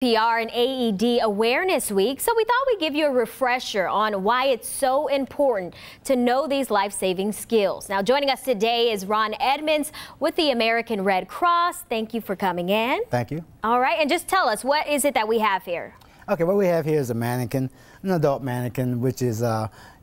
CPR and AED Awareness Week, so we thought we'd give you a refresher on why it's so important to know these life-saving skills. Now, joining us today is Ron Edmonds with the American Red Cross. Thank you for coming in. Thank you. All right, and just tell us, what is it that we have here? Okay, what we have here is a mannequin, an adult mannequin, which is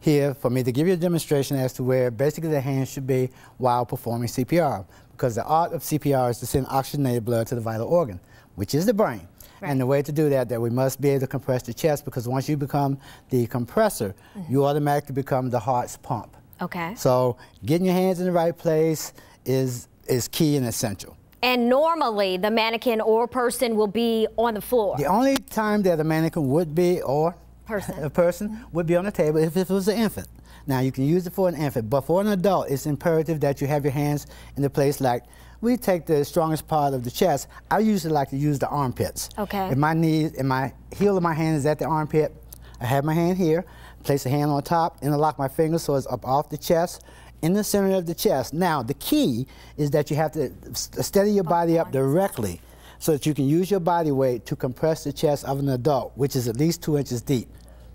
here for me to give you a demonstration as to where basically the hands should be while performing CPR. Because the art of CPR is to send oxygenated blood to the vital organ, which is the brain. Right. And the way to do that we must be able to compress the chest, because once you become the compressor, you automatically become the heart's pump. Okay. So getting your hands in the right place is key and essential. And normally the mannequin or person will be on the floor. The only time that a mannequin would be, or a person would be on the table if it was an infant. Now you can use it for an infant, but for an adult it's imperative that you have your hands in the place. Like we take the strongest part of the chest. I usually like to use the armpits. Okay. If my knee, and my heel of my hand is at the armpit, I have my hand here, place a hand on top, interlock my fingers so it's up off the chest, in the center of the chest. Now the key is that you have to steady your body up directly so that you can use your body weight to compress the chest of an adult, which is at least 2 inches deep.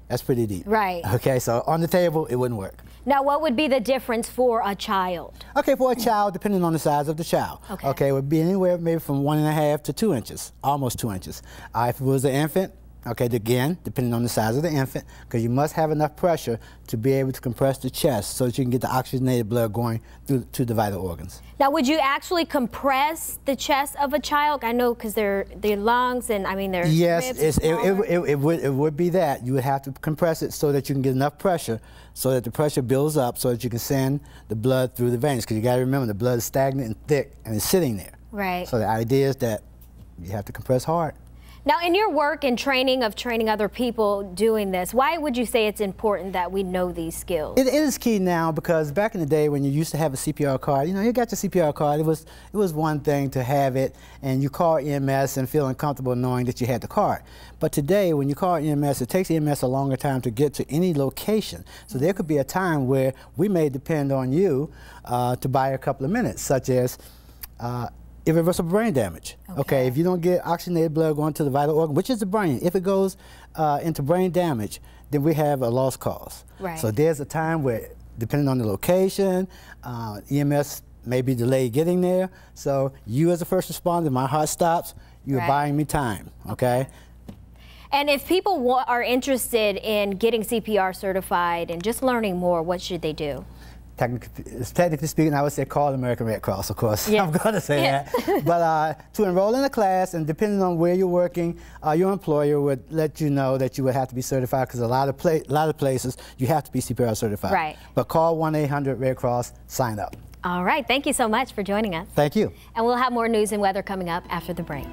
That's pretty deep. Right. Okay, so on the table, it wouldn't work. Now, what would be the difference for a child? Okay, for a child, depending on the size of the child. Okay, it would be anywhere maybe from 1.5 to 2 inches, almost 2 inches. If it was an infant, okay, again, depending on the size of the infant, because you must have enough pressure to be able to compress the chest so that you can get the oxygenated blood going through to the vital organs. Now, would you actually compress the chest of a child? I know, because their lungs and, I mean, their yes, ribs it would be that. You would have to compress it so that you can get enough pressure, so that the pressure builds up so that you can send the blood through the veins, because you got to remember the blood is stagnant and thick and it's sitting there. Right. So the idea is that you have to compress hard. Now, in your work and training other people doing this, why would you say it's important that we know these skills? It is key now, because back in the day when you used to have a CPR card, you know, you got your CPR card, it was one thing to have it and you call EMS and feel uncomfortable knowing that you had the card. But today, when you call EMS, it takes EMS a longer time to get to any location. So there could be a time where we may depend on you to buy a couple of minutes, such as irreversible brain damage. Okay, if you don't get oxygenated blood going to the vital organ, which is the brain, if it goes into brain damage, then we have a lost cause. Right. So there's a time where, depending on the location, EMS may be delayed getting there. So you as a first responder, my heart stops, you're buying me time, okay? And if people are interested in getting CPR certified and just learning more, what should they do? Technically speaking, I would say call the American Red Cross, of course. Yes. I'm going to say that. But to enroll in a class, and depending on where you're working, your employer would let you know that you would have to be certified, because a lot of places you have to be CPR certified. Right. But call 1-800-RED-CROSS, sign up. All right. Thank you so much for joining us. Thank you. And we'll have more news and weather coming up after the break.